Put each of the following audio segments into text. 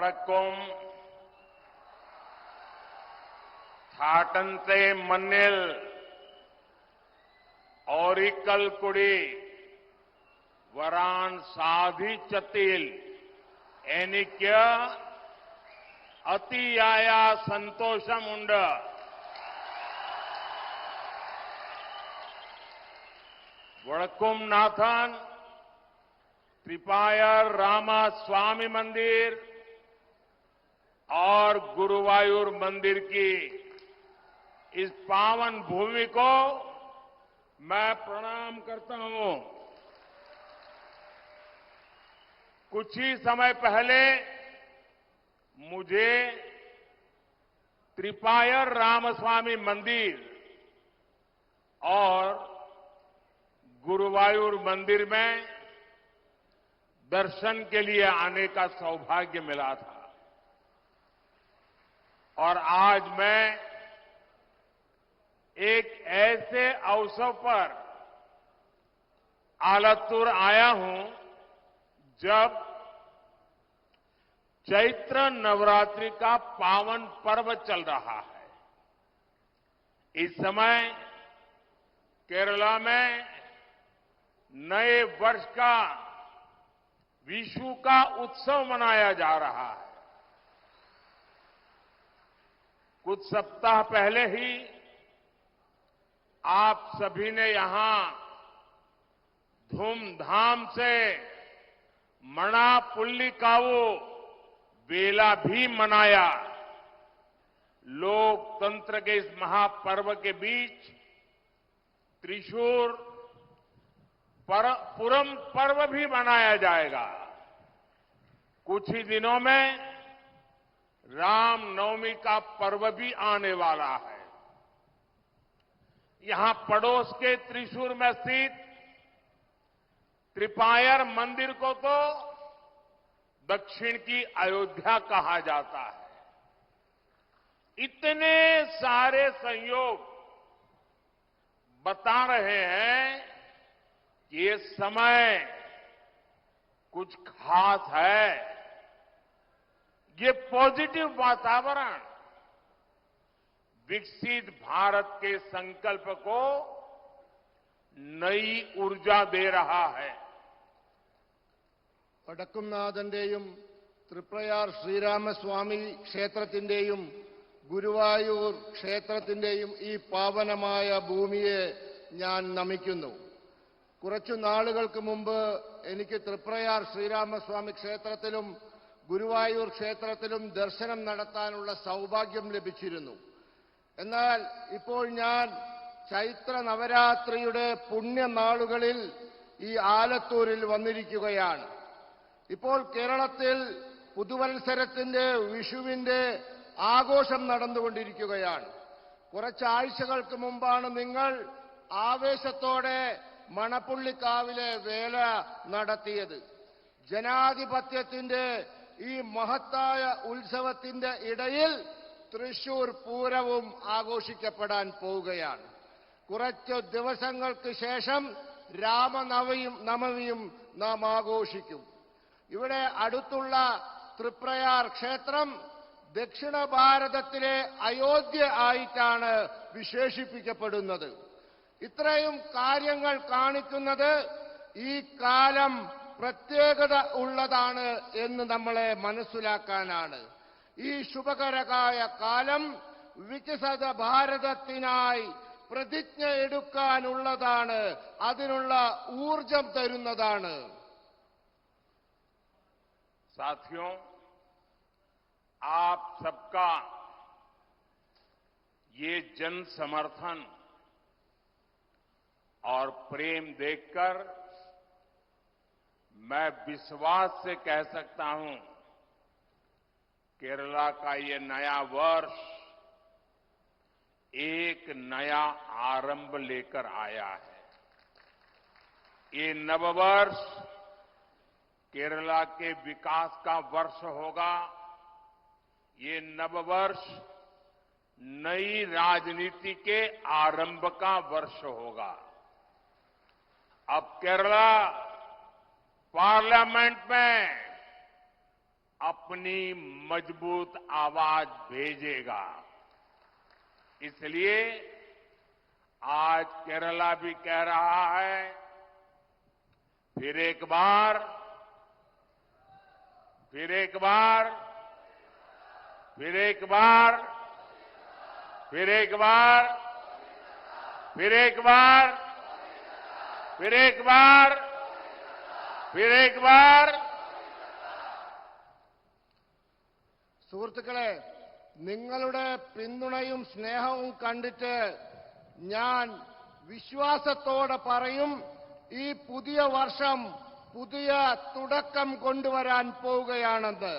वड़क्कम थाटंते मन्नेल Oracle कुड़ी वरान साधी चतील एनिक्य अतियाया संतोषम उंड वड़क्कम नाथन त्रिपायर रामास्वामी मंदिर और गुरुवायूर मंदिर की इस पावन भूमि को मैं प्रणाम करता हूं। कुछ ही समय पहले मुझे त्रिपायर रामस्वामी मंदिर और गुरुवायूर मंदिर में दर्शन के लिए आने का सौभाग्य मिला था और आज मैं एक ऐसे अवसर पर आलतूर आया हूं जब चैत्र नवरात्रि का पावन पर्व चल रहा है। इस समय केरला में नए वर्ष का विशु का उत्सव मनाया जा रहा है। कुछ सप्ताह पहले ही आप सभी ने यहां धूमधाम से मणापुल्लिकावु बेला भी मनाया। लोकतंत्र के इस महापर्व के बीच त्रिशूर पुरम पर्व भी मनाया जाएगा। कुछ ही दिनों में रामनवमी का पर्व भी आने वाला है। यहां पड़ोस के त्रिशूर में स्थित त्रिपायर मंदिर को तो दक्षिण की अयोध्या कहा जाता है। इतने सारे संयोग बता रहे हैं कि ये समय कुछ खास है। ये पॉजिटिव वातावरण विकसित भारत के संकल्प को नई ऊर्जा दे रहा है। വടക്കുംനാഥന്റെയും തൃപ്രയാർ ശ്രീരാമസ്വാമി ക്ഷേത്രത്തിന്റെയും ഗുരുവായൂർ ക്ഷേത്രത്തിന്റെയും ഈ പാവനമായ ഭൂമിയെ ഞാൻ നമിക്കുന്നു. കുറച്ചു നാളുകൾക്ക് മുമ്പ് എനിക്ക് തൃപ്രയാർ ശ്രീരാമസ്വാമി ക്ഷേത്രത്തിലും ഗുരുവായൂർ ക്ഷേത്രത്തിലും ദർശനം നടത്താനുള്ള സൗഭാഗ്യം ലഭിച്ചിരുന്നു. എന്നാൽ ഇപ്പോൾ ഞാൻ ചൈത്ര നവരാത്രിയുടെ പുണ്യനാളുകളിൽ ഈ ആലത്തൂരിൽ വന്നിരിക്കുകയാണ്. ഇപ്പോൾ കേരളത്തിൽ പുതുവത്സരത്തിന്റെ വിഷുവിന്റെ ആഘോഷം നടന്നുകൊണ്ടിരിക്കുകയാണ്. കുറച്ചാഴ്ചകൾക്ക് മുമ്പാണ് നിങ്ങൾ ആവേശത്തോടെ മണപ്പുള്ളിക്കാവിലെ വേല നടത്തിയത്. ജനാധിപത്യത്തിന്റെ ഈ മഹത്തായ ഉത്സവത്തിന്റെ ഇടയിൽ തൃശൂർ പൂരവും ആഘോഷിക്കപ്പെടാൻ പോവുകയാണ്. കുറച്ച് ദിവസങ്ങൾക്ക് ശേഷം രാമനവമിയും നാം ആഘോഷിക്കും. ഇവിടെ അടുത്തുള്ള തൃപ്രയാർ ക്ഷേത്രം ദക്ഷിണ ഭാരതത്തിലെ അയോധ്യ ആയിട്ടാണ് വിശേഷിപ്പിക്കപ്പെടുന്നത്. ഇത്രയും കാര്യങ്ങൾ കാണിക്കുന്നത് ഈ കാലം പ്രത്യേകത ഉള്ളതാണ് എന്ന് നമ്മളെ മനസ്സിലാക്കാനാണ്. ഈ ശുഭകരമായ കാലം വികസിത ഭാരതത്തിനായി പ്രതിജ്ഞ എടുക്കാനുള്ളതാണ്. അതിനുള്ള ഊർജം തരുന്നതാണ്. साथियों, आप सबका ये जन समर्थन और प्रेम देखकर मैं विश्वास से कह सकता हूं केरला का ये नया वर्ष एक नया आरंभ लेकर आया है। ये नववर्ष केरला के विकास का वर्ष होगा। ये नववर्ष नई राजनीति के आरंभ का वर्ष होगा। अब केरला पार्लियामेंट में अपनी मजबूत आवाज भेजेगा। इसलिए आज केरला भी कह रहा है, फिर एक बार, फिर एक बार, फिर एक बार, फिर एक बार, फिर एक बार, फिर एक बार, फिर एक बार। സുഹൃത്തുക്കളെ, നിങ്ങളുടെ പിന്തുണയും സ്നേഹവും കണ്ടിട്ട് ഞാൻ വിശ്വാസത്തോടെ പറയും, ഈ പുതിയ വർഷം പുതിയ തുടക്കം കൊണ്ടുവരാൻ പോവുകയാണെന്ന്.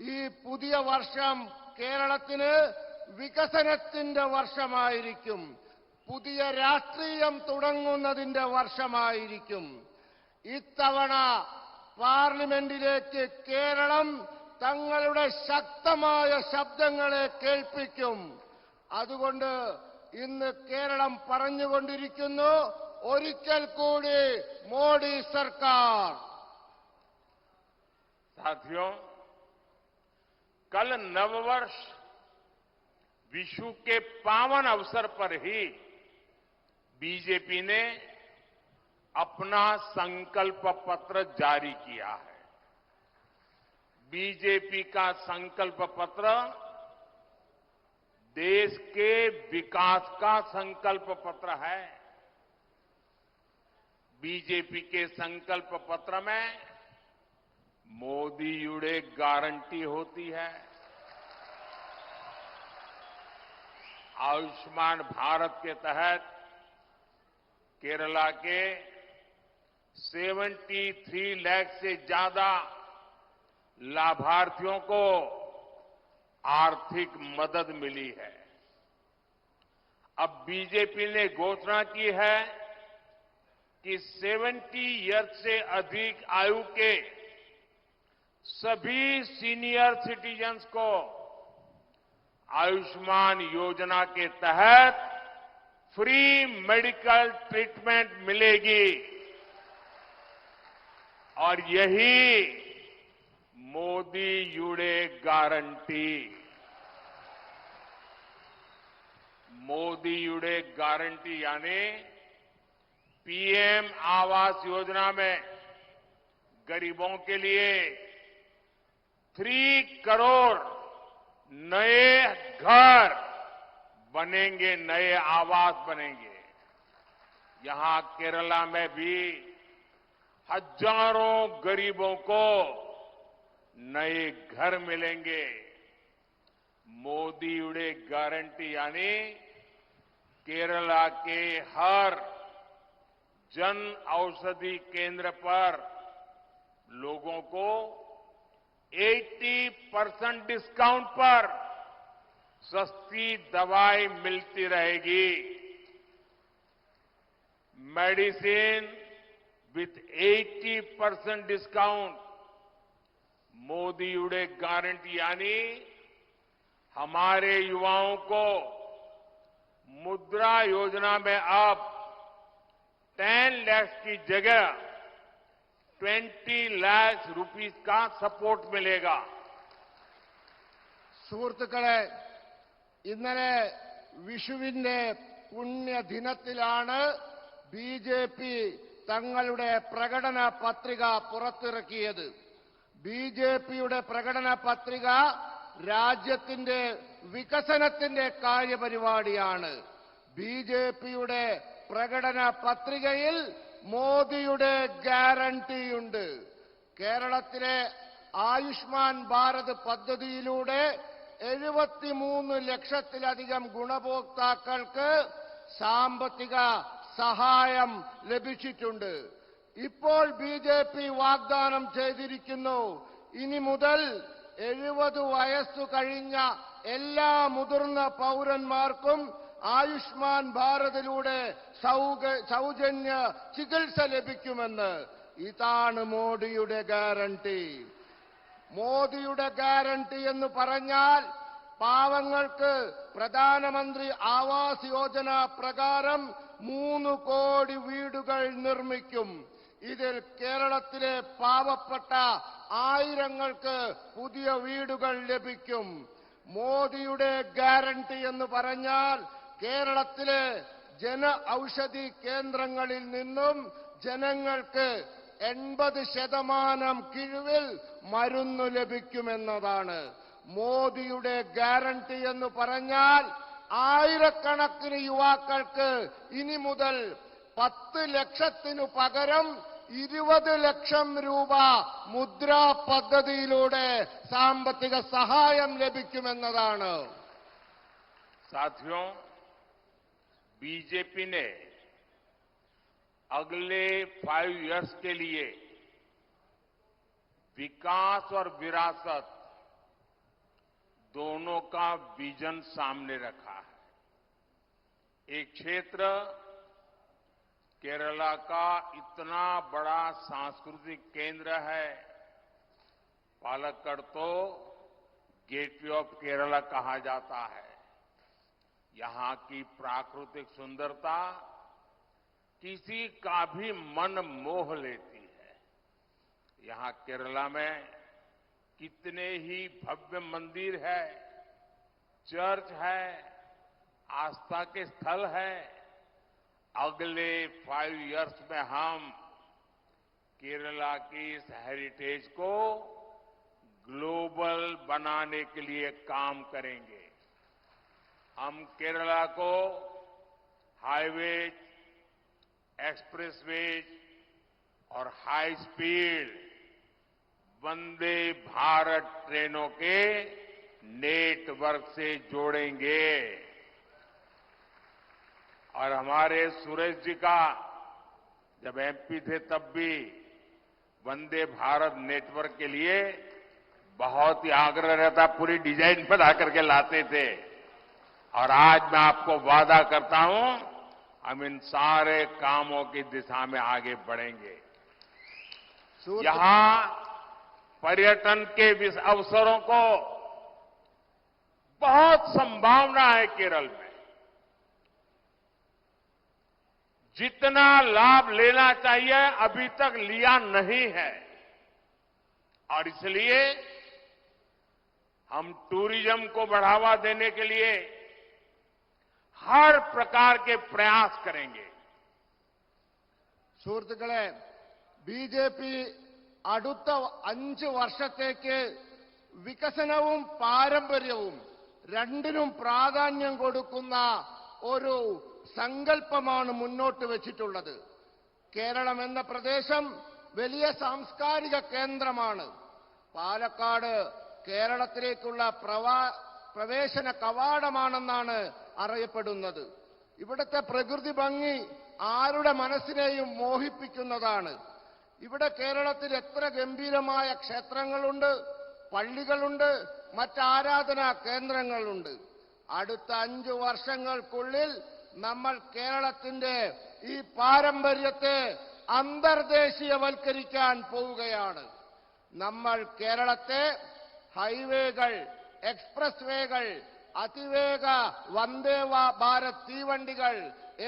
ഈ പുതിയ വർഷം കേരളത്തിന് വികസനത്തിന്റെ വർഷമായിരിക്കും, പുതിയ രാഷ്ട്രീയം തുടങ്ങുന്നതിന്റെ വർഷമായിരിക്കും. ഇത്തവണ പാർലമെന്റിലേക്ക് കേരളം തങ്ങളുടെ ശക്തമായ ശബ്ദങ്ങളെ കേൾപ്പിക്കും. അതുകൊണ്ട് ഇന്ന് കേരളം പറഞ്ഞുകൊണ്ടിരിക്കുന്നു, ഒരിക്കൽ കൂടി മോഡി സർക്കാർ. साथियों, कल नववर्ष विशु के पावन अवसर पर ही बीजेपी ने अपना संकल्प पत्र जारी किया है। बीजेपी का संकल्प पत्र देश के विकास का संकल्प पत्र है। बीजेपी के संकल्प पत्र में मोदी युडे गारंटी होती है। आयुष्मान भारत के तहत केरला के 73 लाख से ज्यादा लाभार्थियों को आर्थिक मदद मिली है। अब बीजेपी ने घोषणा की है कि 70 ईयर से अधिक आयु के सभी सीनियर सिटीजन्स को आयुष्मान योजना के तहत फ्री मेडिकल ट्रीटमेंट मिलेगी और यही मोदी युडे गारंटी। मोदी युडे गारंटी यानी पीएम आवास योजना में गरीबों के लिए 3 करोड़ नए घर बनेंगे, नए आवास बनेंगे। यहां केरला में भी हजारों गरीबों को नए घर मिलेंगे। मोदी युडे गारंटी यानी केरला के हर जन औषधि केंद्र पर लोगों को 80% डिस्काउंट पर सस्ती दवाई मिलती रहेगी। Medicine with 80% discount. मोदी युडे गारंटी यानी हमारे युवाओं को मुद्रा योजना में अब 10 लाख की जगह 20 लाख रुपीस का सपोर्ट मिलेगा। സുഹൃത്തുക്കളെ, ഇന്നലെ വിഷുവിന്റെ പുണ്യദിനത്തിലാണ് ബിജെപി തങ്ങളുടെ പ്രകടന പത്രിക പുറത്തിറക്കിയത്. ബിജെപിയുടെ പ്രകടന പത്രിക രാജ്യത്തിന്റെ വികസനത്തിന്റെ കാര്യപരിപാടിയാണ്. ബിജെപിയുടെ പ്രകടന പത്രികയിൽ മോദിയുടെ ഗ്യാരണ്ടിയുണ്ട്. കേരളത്തിലെ ആയുഷ്മാൻ ഭാരത് പദ്ധതിയിലൂടെ 73 ലക്ഷത്തിലധികം ഗുണഭോക്താക്കൾക്ക് സാമ്പത്തിക സഹായം ലഭിച്ചിട്ടുണ്ട്. ഇപ്പോൾ ബിജെപി വാഗ്ദാനം ചെയ്തിരിക്കുന്നു, ഇനി മുതൽ 70 വയസ്സു കഴിഞ്ഞ എല്ലാ മുതിർന്ന പൗരന്മാർക്കും ആയുഷ്മാൻ ഭാരതിലൂടെ സൗജന്യ ചികിത്സ ലഭിക്കുമെന്ന്. ഇതാണ് മോദിയുടെ ഗ്യാരണ്ടി. മോദിയുടെ ഗ്യാരണ്ടി എന്ന് പറഞ്ഞാൽ പാവങ്ങൾക്ക് പ്രധാനമന്ത്രി ആവാസ് യോജന പ്രകാരം 3 കോടി വീടുകൾ നിർമ്മിക്കും. ഇതിൽ കേരളത്തിലെ പാവപ്പെട്ട ആയിരങ്ങൾക്ക് പുതിയ വീടുകൾ ലഭിക്കും. മോദിയുടെ ഗ്യാരണ്ടി എന്ന് പറഞ്ഞാൽ കേരളത്തിലെ ജന ഔഷധി കേന്ദ്രങ്ങളിൽ നിന്നും ജനങ്ങൾക്ക് 80% കിഴിവിൽ മരുന്ന് ലഭിക്കുമെന്നതാണ്. മോദിയുടെ ഗ്യാരണ്ടി എന്ന് പറഞ്ഞാൽ ആയിരക്കണക്കിന് യുവാക്കൾക്ക് ഇനി മുതൽ 10 ലക്ഷത്തിനു പകരം 20 ലക്ഷം രൂപ മുദ്രാ പദ്ധതിയിലൂടെ സാമ്പത്തിക സഹായം ലഭിക്കുമെന്നതാണ്. साथियों, बीजेपी ने अगले 5 इयर्स के लिए विकास और विरासत दोनों का विजन सामने रखा है. एक क्षेत्र केरला का इतना बड़ा सांस्कृतिक केंद्र है. पालक्कड़ तो गेटवे ऑफ केरला कहा जाता है. यहां की प्राकृतिक सुंदरता किसी का भी मन मोह लेती है. यहां केरला में कितने ही भव्य मंदिर है, चर्च है, आस्था के स्थल है. अगले 5 इयर्स में हम केरला की इस हेरिटेज को ग्लोबल बनाने के लिए काम करेंगे. हम केरला को हाईवेज, एक्सप्रेसवेज और हाई स्पीड वंदे भारत ट्रेनों के नेटवर्क से जोड़ेंगे. और हमारे सुरेश जी का जब एमपी थे तब भी वंदे भारत नेटवर्क के लिए बहुत ही आग्रह रहता, पूरी डिजाइन बना करके लाते थे. और आज मैं आपको वादा करता हूं, हम इन सारे कामों की दिशा में आगे बढ़ेंगे. यहां पर्यटन के इस अवसरों को बहुत संभावना है. केरल में जितना लाभ लेना चाहिए अभी तक लिया नहीं है. और इसलिए हम टूरिज्म को बढ़ावा देने के लिए हर प्रकार के प्रयास करेंगे. സുഹൃത്തുക്കളെ, ബിജെപി അടുത്ത 5 വർഷത്തേക്ക് വികസനവും പാരമ്പര്യവും രണ്ടിനും പ്രാധാന്യം കൊടുക്കുന്ന ഒരു സങ്കല്പമാണ് മുന്നോട്ട് വെച്ചിട്ടുള്ളത്. കേരളം എന്ന പ്രദേശം വലിയ സാംസ്കാരിക കേന്ദ്രമാണ്. പാലക്കാട് കേരളത്തിലേക്കുള്ള പ്രവേശന കവാടമാണെന്നാണ് അറിയപ്പെടുന്നത്. ഇവിടുത്തെ പ്രകൃതി ഭംഗി ആരുടെ മനസ്സിനെയും മോഹിപ്പിക്കുന്നതാണ്. ഇവിടെ കേരളത്തിൽ എത്ര ഗംഭീരമായ ക്ഷേത്രങ്ങളുണ്ട്, പള്ളികളുണ്ട്, മറ്റാരാധനാ കേന്ദ്രങ്ങളുണ്ട്. അടുത്ത 5 വർഷങ്ങൾക്കുള്ളിൽ നമ്മൾ കേരളത്തിന്റെ ഈ പാരമ്പര്യത്തെ അന്തർദേശീയവൽക്കരിക്കാൻ പോവുകയാണ്. നമ്മൾ കേരളത്തെ ഹൈവേകൾ, എക്സ്പ്രസ് വേകൾ, അതിവേഗ വന്ദേ ഭാരത് തീവണ്ടികൾ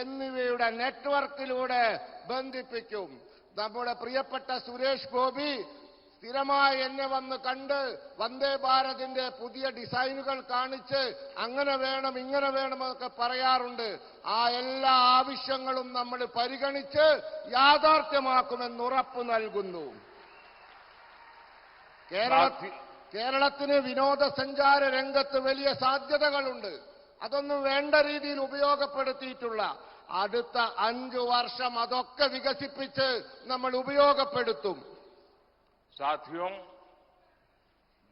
എന്നിവയുടെ നെറ്റ്വർക്കിലൂടെ ബന്ധിപ്പിക്കും. നമ്മുടെ പ്രിയപ്പെട്ട സുരേഷ് ഗോപി സ്ഥിരമായി എന്നെ വന്ന് കണ്ട് വന്ദേ ഭാരതിന്റെ പുതിയ ഡിസൈനുകൾ കാണിച്ച് അങ്ങനെ വേണം ഇങ്ങനെ വേണമെന്നൊക്കെ പറയാറുണ്ട്. ആ എല്ലാ ആവശ്യങ്ങളും നമ്മൾ പരിഗണിച്ച് യാഥാർത്ഥ്യമാക്കുമെന്ന് ഉറപ്പു നൽകുന്നു. കേരളത്തിന് വിനോദസഞ്ചാര രംഗത്ത് വലിയ സാധ്യതകളുണ്ട്. അതൊന്നും വേണ്ട രീതിയിൽ ഉപയോഗപ്പെടുത്തിയിട്ടുള്ള അടുത്ത 5 വർഷം അതൊക്കെ വികസിപ്പിച്ച് നമ്മൾ ഉപയോഗപ്പെടുത്തും. साथियों,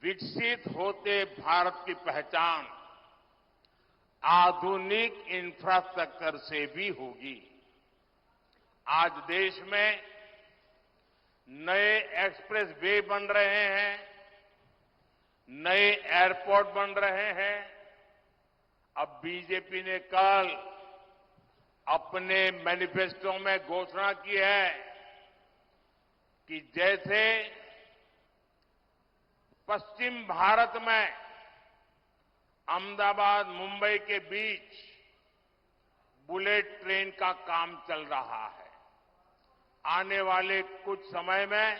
विकसित होते भारत की पहचान आधुनिक इंफ्रास्ट्रक्चर से भी होगी. आज देश में नए एक्सप्रेस वे बन रहे हैं, नए एयरपोर्ट बन रहे हैं. अब बीजेपी ने कल अपने मैनिफेस्टो में घोषणा की है कि जैसे पश्चिम भारत में अहमदाबाद मुंबई के बीच बुलेट ट्रेन का काम चल रहा है, आने वाले कुछ समय में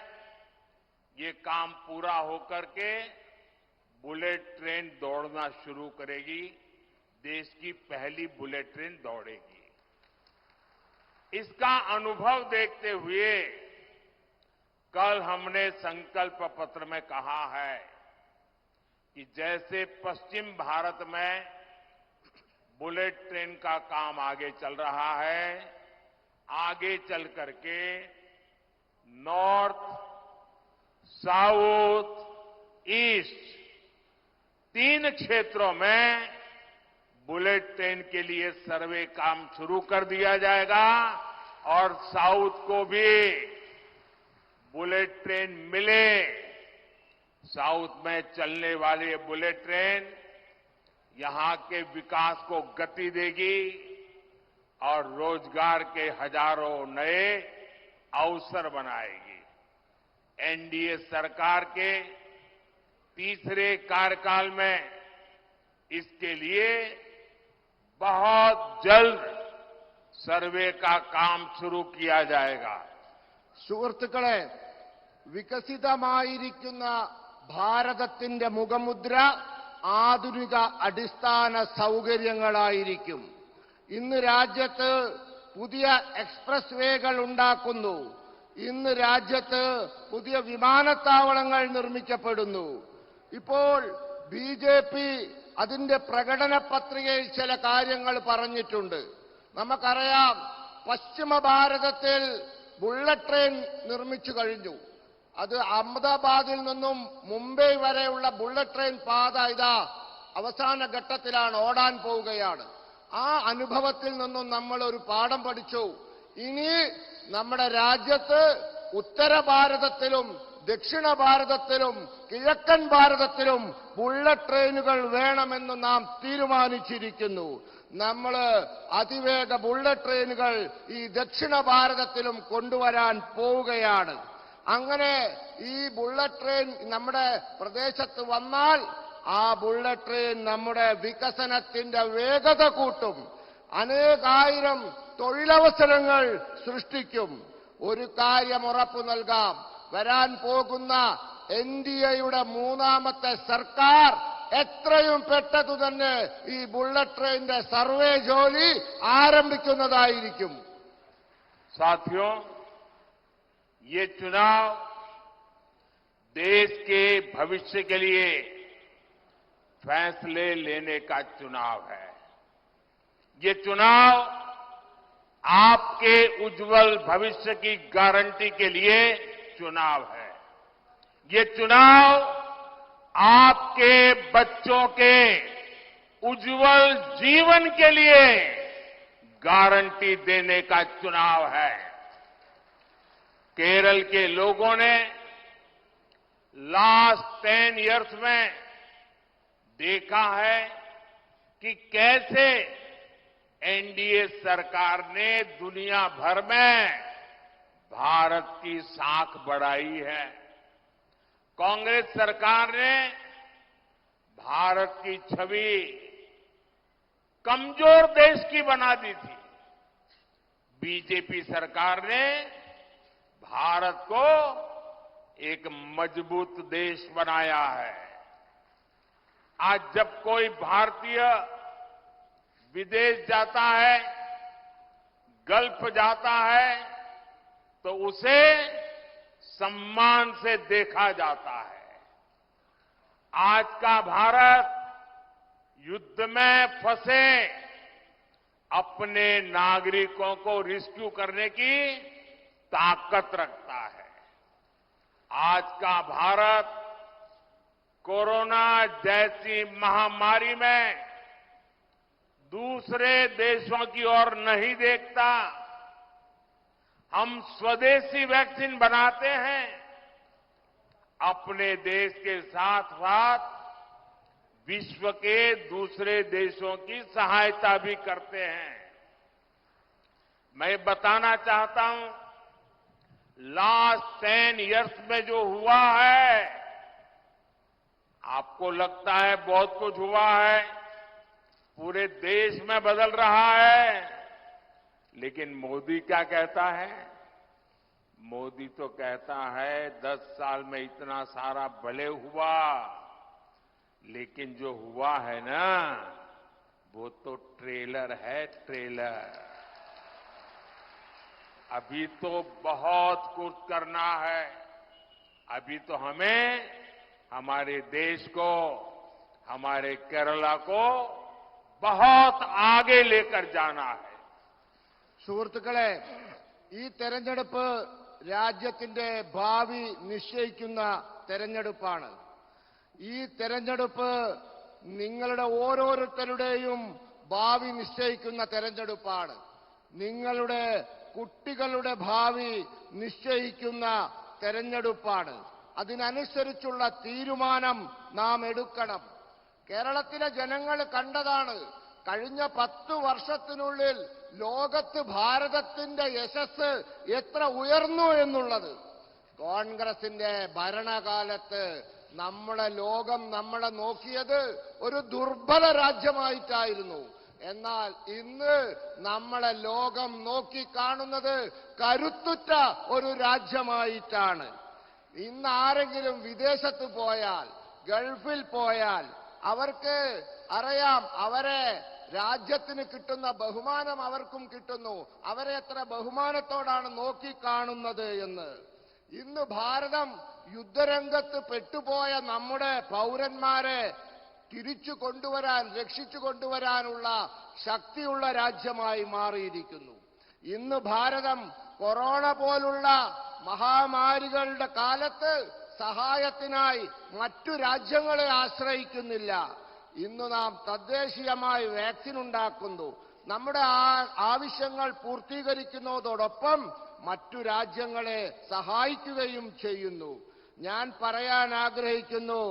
ये काम पूरा होकर के बुलेट ट्रेन दौड़ना शुरू करेगी। देश की पहली बुलेट ट्रेन दौड़ेगी। इसका अनुभव देखते हुए कल हमने संकल्प पत्र में कहा है कि जैसे पश्चिम भारत में बुलेट ट्रेन का काम आगे चल रहा है, आगे चल करके नॉर्थ, साउथ, ईस्ट 3 क्षेत्रों में बुलेट ट्रेन के लिए सर्वे काम शुरू कर दिया जाएगा और साउथ को भी बुलेट ट्रेन मिले। साउथ में चलने वाली ये बुलेट ट्रेन यहां के विकास को गति देगी और रोजगार के हजारों नए अवसर बनाएगी। एनडीए सरकार के तीसरे कार्यकाल में इसके लिए बहुत जल्द സർവേ का काम शुरू किया जाएगा। സുഹൃത്തുക്കളെ, വികസിതമായിരിക്കുന്ന ഭാരതത്തിന്റെ മുഖമുദ്ര ആധുനിക അടിസ്ഥാന സൗകര്യങ്ങളായിരിക്കും. ഇന്ന് രാജ്യത്ത് പുതിയ എക്സ്പ്രസ് വേകൾ ഉണ്ടാക്കുന്നു. ഇന്ന് രാജ്യത്ത് പുതിയ വിമാനത്താവളങ്ങൾ നിർമ്മിക്കപ്പെടുന്നു. ഇപ്പോൾ ബിജെപി അതിന്റെ പ്രകടന പത്രികയിൽ ചില കാര്യങ്ങൾ പറഞ്ഞിട്ടുണ്ട്. നമുക്കറിയാം, പശ്ചിമ ഭാരതത്തിൽ ബുള്ളറ്റ് ട്രെയിൻ നിർമ്മിച്ചു കഴിഞ്ഞു. അത് അഹമ്മദാബാദിൽ നിന്നും മുംബൈ വരെയുള്ള ബുള്ളറ്റ് ട്രെയിൻ പാത ഇതാ അവസാന ഘട്ടത്തിലാണ്, ഓടാൻ പോവുകയാണ്. ആ അനുഭവത്തിൽ നിന്നും നമ്മൾ ഒരു പാഠം പഠിച്ചു. ഇനി നമ്മുടെ രാജ്യത്ത് ഉത്തര ഭാരതത്തിലും ദക്ഷിണ ഭാരതത്തിലും കിഴക്കൻ ഭാരതത്തിലും ബുള്ളറ്റ് ട്രെയിനുകൾ വേണമെന്ന് നാം തീരുമാനിച്ചിരിക്കുന്നു. നമ്മൾ അതിവേഗ ബുള്ളറ്റ് ട്രെയിനുകൾ ഈ ദക്ഷിണ ഭാരതത്തിലും കൊണ്ടുവരാൻ പോവുകയാണ്. അങ്ങനെ ഈ ബുള്ളറ്റ് ട്രെയിൻ നമ്മുടെ പ്രദേശത്ത് വന്നാൽ ആ ബുള്ളറ്റ് ട്രെയിൻ നമ്മുടെ വികസനത്തിന്റെ വേഗത കൂട്ടും, അനേകായിരം തൊഴിലവസരങ്ങൾ സൃഷ്ടിക്കും. ഒരു കാര്യം ഉറപ്പു നൽകാം, വരാൻ പോകുന്ന എൻഡിഎയുടെ മൂന്നാമത്തെ സർക്കാർ എത്രയും പെട്ടെന്ന് തന്നെ ഈ ബുള്ളറ്റ് ട്രെയിനിന്റെ സർവേ ജോലി ആരംഭിക്കുന്നതായിരിക്കും. साथियों, ये चुनाव देश के भविष्य के लिए फैसले लेने का चुनाव है। ये चुनाव आपके उज्जवल भविष्य की गारंटी के लिए चुनाव है। ये चुनाव आपके बच्चों के उज्जवल जीवन के लिए गारंटी देने का चुनाव है। केरल के लोगों ने लास्ट 10 इयर्स में देखा है कि कैसे एनडीए सरकार ने दुनिया भर में भारत की साख बढ़ाई है। कांग्रेस सरकार ने भारत की छवि कमजोर देश की बना दी थी। बीजेपी सरकार ने भारत को एक मजबूत देश बनाया है। आज जब कोई भारतीय विदेश जाता है, गल्फ जाता है, तो उसे सम्मान से देखा जाता है। आज का भारत युद्ध में फंसे अपने नागरिकों को रेस्क्यू करने की ताकत रखता है। आज का भारत कोरोना जैसी महामारी में दूसरे देशों की ओर नहीं देखता। हम स्वदेशी वैक्सीन बनाते हैं, अपने देश के साथ साथ विश्व के दूसरे देशों की सहायता भी करते हैं। मैं बताना चाहता हूं, लास्ट 10 इयर्स में जो हुआ है, आपको लगता है बहुत कुछ हुआ है, पूरे देश में बदल रहा है, लेकिन मोदी क्या कहता है? मोदी तो कहता है 10 साल में इतना सारा भले हुआ, लेकिन जो हुआ है ना वो तो ट्रेलर है, ट्रेलर। अभी तो बहुत कुछ करना है। अभी तो हमें हमारे देश को, हमारे केरला को बहुत आगे लेकर जाना है। സുഹൃത്തുക്കളെ, ഈ തെരഞ്ഞെടുപ്പ് രാജ്യത്തിന്റെ ഭാവി നിശ്ചയിക്കുന്ന തെരഞ്ഞെടുപ്പാണ്. ഈ തെരഞ്ഞെടുപ്പ് നിങ്ങളുടെ ഓരോരുത്തരുടെയും ഭാവി നിശ്ചയിക്കുന്ന തെരഞ്ഞെടുപ്പാണ്. നിങ്ങളുടെ കുട്ടികളുടെ ഭാവി നിശ്ചയിക്കുന്ന തെരഞ്ഞെടുപ്പാണ്. അതിനനുസരിച്ചുള്ള തീരുമാനം നാം എടുക്കണം. കേരളത്തിലെ ജനങ്ങൾ കണ്ടതാണ് കഴിഞ്ഞ 10 വർഷത്തിനുള്ളിൽ ലോകത്ത് ഭാരതത്തിന്റെ യശസ് എത്ര ഉയർന്നു എന്നുള്ളത്. കോൺഗ്രസിന്റെ ഭരണകാലത്ത് ലോകം നമ്മളെ നോക്കിയത് ഒരു ദുർബല രാജ്യമായിട്ടായിരുന്നു. എന്നാൽ ഇന്ന് നമ്മളെ ലോകം നോക്കിക്കാണുന്നത് കരുത്തുറ്റ ഒരു രാജ്യമായിട്ടാണ്. ഇന്ന് ആരെങ്കിലും വിദേശത്ത് പോയാൽ, ഗൾഫിൽ പോയാൽ അവർക്ക് അറിയാം അവരെ രാജ്യത്തിന് കിട്ടുന്ന ബഹുമാനം അവർക്കും കിട്ടുന്നു. അവരെ എത്ര ബഹുമാനത്തോടാണ് നോക്കിക്കാണുന്നത് എന്ന്. ഇന്ന് ഭാരതം യുദ്ധരംഗത്ത് പെട്ടുപോയ നമ്മുടെ പൗരന്മാരെ തിരിച്ചു കൊണ്ടുവരാൻ, രക്ഷിച്ചു കൊണ്ടുവരാനുള്ള ശക്തിയുള്ള രാജ്യമായി മാറിയിരിക്കുന്നു. ഇന്ന് ഭാരതം കൊറോണ പോലുള്ള മഹാമാരികളുടെ കാലത്ത് സഹായത്തിനായി മറ്റു രാജ്യങ്ങളെ ആശ്രയിക്കുന്നില്ല. ഇന്ന് നാം തദ്ദേശീയമായി വാക്സിൻ ഉണ്ടാക്കുന്നു. നമ്മുടെ ആവശ്യങ്ങൾ പൂർത്തീകരിക്കുന്നതോടൊപ്പം മറ്റു രാജ്യങ്ങളെ സഹായിക്കുകയും ചെയ്യുന്നു. ഞാൻ പറയാൻ ആഗ്രഹിക്കുന്നു,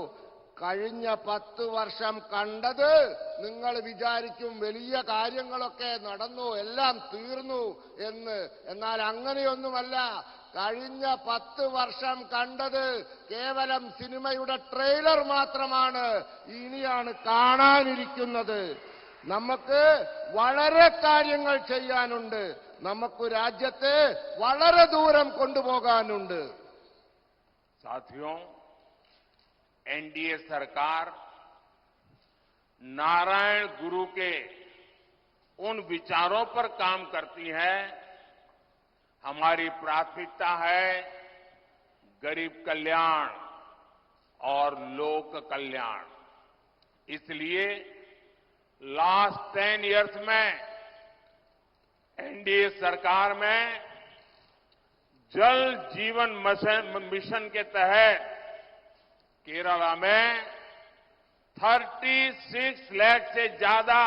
കഴിഞ്ഞ 10 വർഷം കണ്ടത് നിങ്ങൾ വിചാരിക്കും വലിയ കാര്യങ്ങളൊക്കെ നടന്നു, എല്ലാം തീർന്നു എന്ന്. എന്നാൽ അങ്ങനെയൊന്നുമല്ല. കഴിഞ്ഞ 10 വർഷം കണ്ടത് കേവലം സിനിമയുടെ ട്രെയിലർ മാത്രമാണ്. ഇനിയാണ് കാണാനിരിക്കുന്നത്. നമുക്ക് വളരെ കാര്യങ്ങൾ ചെയ്യാനുണ്ട്. നമുക്ക് രാജ്യത്തെ വളരെ ദൂരം കൊണ്ടുപോകാനുണ്ട്. साथियों, एनडीए सरकार नारायण गुरु के उन विचारों पर काम करती है। हमारी प्राथमिकता है गरीब कल्याण और लोक कल्याण। इसलिए लास्ट 10 इयर्स में एनडीए सरकार में जल जीवन मिशन के तहत केरला में 36 लाख से ज्यादा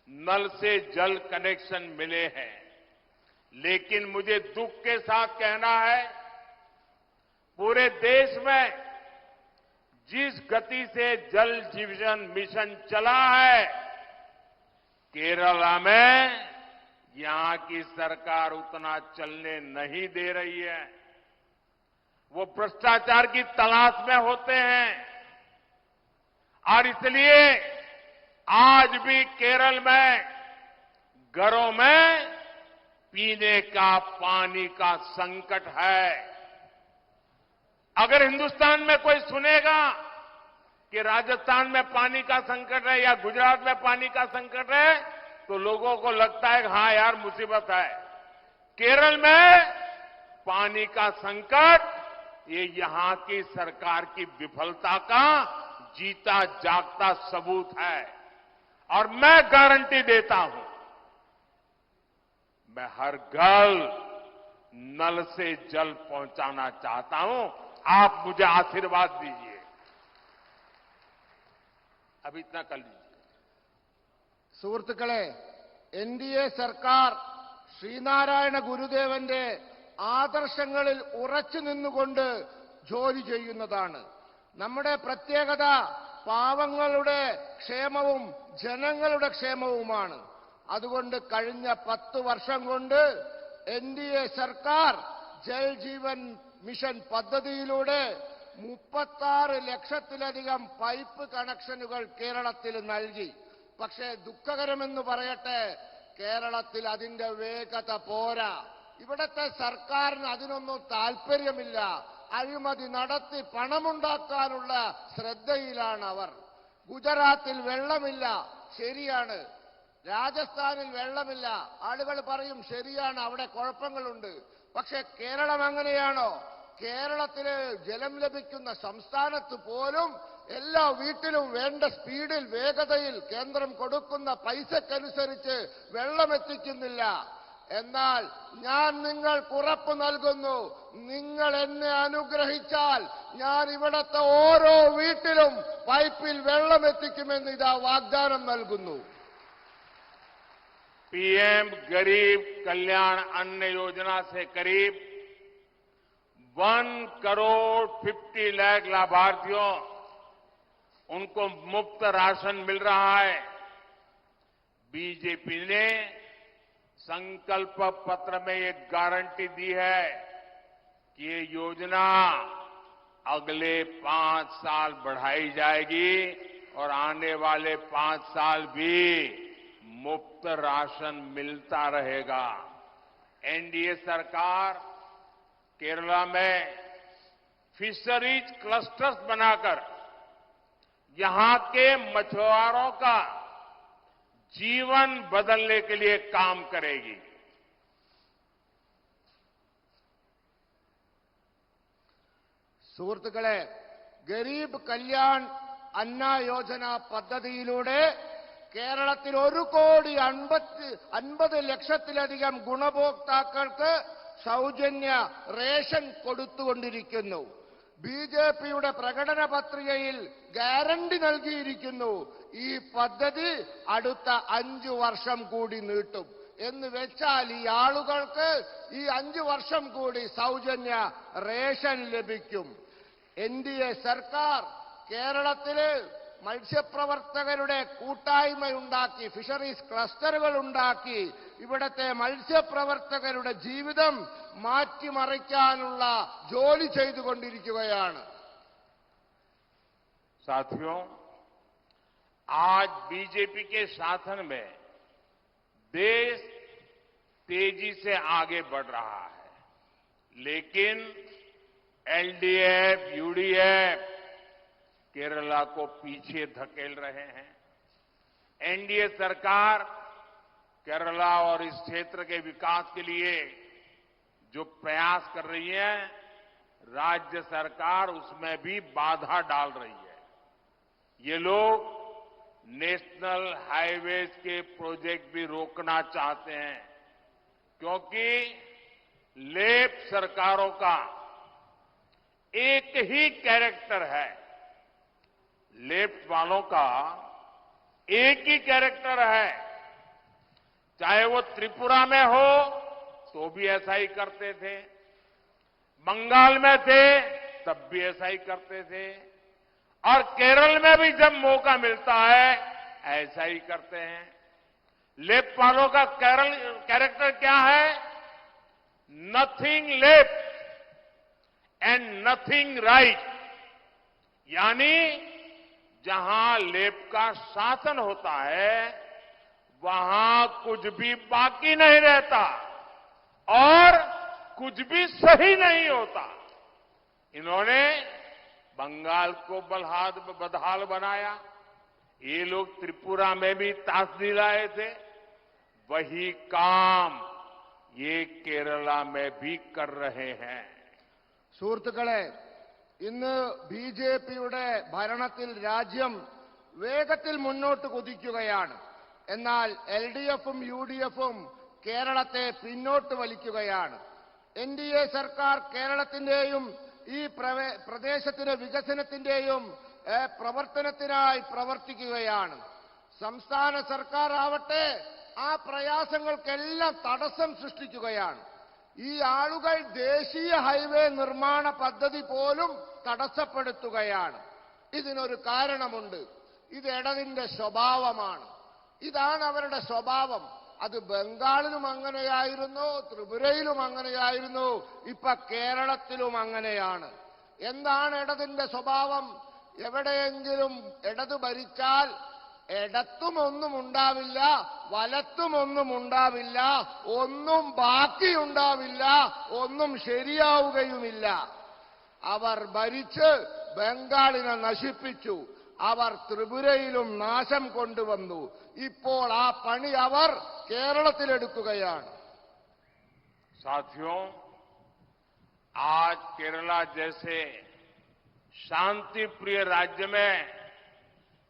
नल से जल कनेक्शन मिले हैं। लेकिन मुझे दुख के साथ कहना है, पूरे देश में जिस गति से जल जीवन मिशन चला है, केरला में यहां की सरकार उतना चलने नहीं दे रही है। वो भ्रष्टाचार की तलाश में होते हैं और इसलिए आज भी केरल में घरों में पीने का पानी का संकट है। अगर हिंदुस्तान में कोई सुनेगा कि राजस्थान में पानी का संकट है या गुजरात में पानी का संकट है, तो लोगों को लगता है कि हां यार मुसीबत है। केरल में पानी का संकट ये यहां की सरकार की विफलता का जीता जागता सबूत है। और मैं गारंटी देता हूं, मैं हर घर नल से जल पहुंचाना चाहता हूं। आप मुझे आशीर्वाद दीजिए। अब इतना कर लीजिए। സുഹൃത്തുക്കളെ, എൻഡിഎ സർക്കാർ ശ്രീനാരായണ ഗുരുദേവന്റെ ആദർശങ്ങളിൽ ഉറച്ചു നിന്നുകൊണ്ട് ജോലി ചെയ്യുന്നതാണ്. നമ്മുടെ പ്രത്യേകത പാവങ്ങളുടെ ക്ഷേമവും ജനങ്ങളുടെ ക്ഷേമവുമാണ്. അതുകൊണ്ട് കഴിഞ്ഞ 10 വർഷം കൊണ്ട് എൻഡിഎ സർക്കാർ ജൽ ജീവൻ മിഷൻ പദ്ധതിയിലൂടെ 36 ലക്ഷത്തിലധികം പൈപ്പ് കണക്ഷനുകൾ കേരളത്തിൽ നൽകി. പക്ഷേ ദുഃഖകരമെന്ന് പറയട്ടെ, കേരളത്തിൽ അതിന്റെ വേഗത പോരാ. ഇവിടത്തെ സർക്കാരിന് അതിനൊന്നും താല്പര്യമില്ല. അഴിമതി നടത്തി പണമുണ്ടാക്കാനുള്ള ശ്രദ്ധയിലാണ് അവർ. ഗുജറാത്തിൽ വെള്ളമില്ല, ശരിയാണ്. രാജസ്ഥാനിൽ വെള്ളമില്ല, ആളുകൾ പറയും ശരിയാണ്, അവിടെ കുഴപ്പങ്ങളുണ്ട്. പക്ഷെ കേരളം അങ്ങനെയാണോ? കേരളത്തില് ജലം ലഭിക്കുന്ന സംസ്ഥാനത്ത് പോലും എല്ലാ വീട്ടിലും വേണ്ട സ്പീഡിൽ, വേഗതയിൽ കേന്ദ്രം കൊടുക്കുന്ന പൈസക്കനുസരിച്ച് വെള്ളം എത്തിക്കുന്നില്ല. എന്നാൽ ഞാൻ നിങ്ങൾക്ക് ഉറപ്പ് നൽകുന്നു, നിങ്ങൾ എന്നെ അനുഗ്രഹിച്ചാൽ ഞാൻ ഇവിടത്തെ ഓരോ വീട്ടിലും പൈപ്പിൽ വെള്ളം എത്തിക്കുമെന്ന് ഇതാ വാഗ്ദാനം നൽകുന്നു. पीएम गरीब कल्याण अन्न योजना से करीब 1 करोड़ 50 लाख लाभार्थियों उनको मुफ्त राशन मिल रहा है। बीजेपी ने संकल्प पत्र में एक गारंटी दी है कि ये योजना अगले 5 साल बढ़ाई जाएगी और आने वाले 5 साल भी मुफ्त राशन मिलता रहेगा। एनडीए सरकार केरला में फिशरीज क्लस्टर्स बनाकर यहां के मछुआरों का जीवन बदलने के लिए काम करेगी। സുഹൃത്തുക്കളെ, ഗരീബ് കല്യാൺ അന്ന യോജന പദ്ധതിയിലൂടെ കേരളത്തിൽ 1,50,00,000 ഗുണഭോക്താക്കൾക്ക് സൗജന്യ റേഷൻ കൊടുത്തുകൊണ്ടിരിക്കുന്നു. ബിജെപിയുടെ പ്രകടന പത്രികയിൽ ഗ്യാരണ്ടി നൽകിയിരിക്കുന്നു, ഈ പദ്ധതി അടുത്ത 5 വർഷം കൂടി നീട്ടും എന്ന് വെച്ചാൽ ഈ ആളുകൾക്ക് ഈ 5 വർഷം കൂടി സൗജന്യ റേഷൻ ലഭിക്കും. എൻഡിഎ സർക്കാർ കേരളത്തില് മത്സ്യപ്രവർത്തകരുടെ കൂട്ടായ്മയുണ്ടാക്കി, ഫിഷറീസ് ക്ലസ്റ്ററുകൾ ഉണ്ടാക്കി ഇവിടത്തെ മത്സ്യപ്രവർത്തകരുടെ ജീവിതം മാറ്റിമറിക്കാനുള്ള ജോലി ചെയ്തുകൊണ്ടിരിക്കുകയാണ്. साथियों, आज बीजेपी के शासन में देश तेजी से आगे बढ़ रहा है, लेकिन एलडीएफ, यूडीएफ केरला को पीछे धकेल रहे हैं। एनडीए सरकार केरला और इस क्षेत्र के विकास के लिए जो प्रयास कर रही है, राज्य सरकार उसमें भी बाधा डाल रही है। ये लोग नेशनल हाईवेज के प्रोजेक्ट भी रोकना चाहते हैं, क्योंकि लेफ्ट सरकारों का एक ही कैरेक्टर है। लेफ्ट वालों का एक ही कैरेक्टर है, चाहे वो त्रिपुरा में हो तो भी ऐसा ही करते थे, बंगाल में थे तब भी ऐसा ही करते थे, और केरल में भी जब मौका मिलता है ऐसा ही करते हैं। लेफ्ट वालों का कैरेक्टर क्या है? Nothing left and nothing right, यानी जहां लेफ्ट का शासन होता है वहां कुछ भी बाकी नहीं रहता और कुछ भी सही नहीं होता। इन्होंने बंगाल को बदहाल बनाया, ये लोग त्रिपुरा में भी ताश दिलाए थे, वही काम ये केरला में भी कर रहे हैं। സുഹൃത്തുക്കളെ, ഇന്ന് ബിജെപിയുടെ ഭരണത്തിൽ രാജ്യം വേഗത്തിൽ മുന്നോട്ട് കുതിക്കുകയാണ്. എന്നാൽ എൽഡിഎഫും യുഡിഎഫും കേരളത്തെ പിന്നോട്ട് വലിക്കുകയാണ്. എൻഡിഎ സർക്കാർ കേരളത്തിന്റെയും ഈ പ്രദേശത്തിന്റെ വികസനത്തിന്റെയും പ്രവർത്തനത്തിനായി പ്രവർത്തിക്കുകയാണ്. സംസ്ഥാന സർക്കാർ ആവട്ടെ ആ പ്രയാസങ്ങൾക്കെല്ലാം തടസ്സം സൃഷ്ടിക്കുകയാണ്. ഈ ആളുകൾ ദേശീയ ഹൈവേ നിർമ്മാണ പദ്ധതി പോലും തടസ്സപ്പെടുത്തുകയാണ്. ഇതിനൊരു കാരണമുണ്ട്. ഇത് ഇടതിന്റെ സ്വഭാവമാണ്. ഇതാണ് അവരുടെ സ്വഭാവം. അത് ബംഗാളിലും അങ്ങനെയായിരുന്നു, ത്രിപുരയിലും അങ്ങനെയായിരുന്നു, ഇപ്പൊ കേരളത്തിലും അങ്ങനെയാണ്. എന്താണ് ഇടതിന്റെ സ്വഭാവം? എവിടെയെങ്കിലും ഇടത് ഭരിച്ചാൽ ഇടത്തും ഒന്നും ഉണ്ടാവില്ല, വലത്തും ഒന്നും ഉണ്ടാവില്ല, ഒന്നും ബാക്കിയുണ്ടാവില്ല, ഒന്നും ശരിയാവുകയുമില്ല. അവർ ഭരിച്ച് ബംഗാളിനെ നശിപ്പിച്ചു. അവർ ത്രിപുരയിലും നാശം കൊണ്ടുവന്നു. ഇപ്പോൾ ആ പണി അവർ കേരളത്തിലെടുക്കുകയാണ്. साथियों, आज केरला जैसे शांति प्रिय राज्य में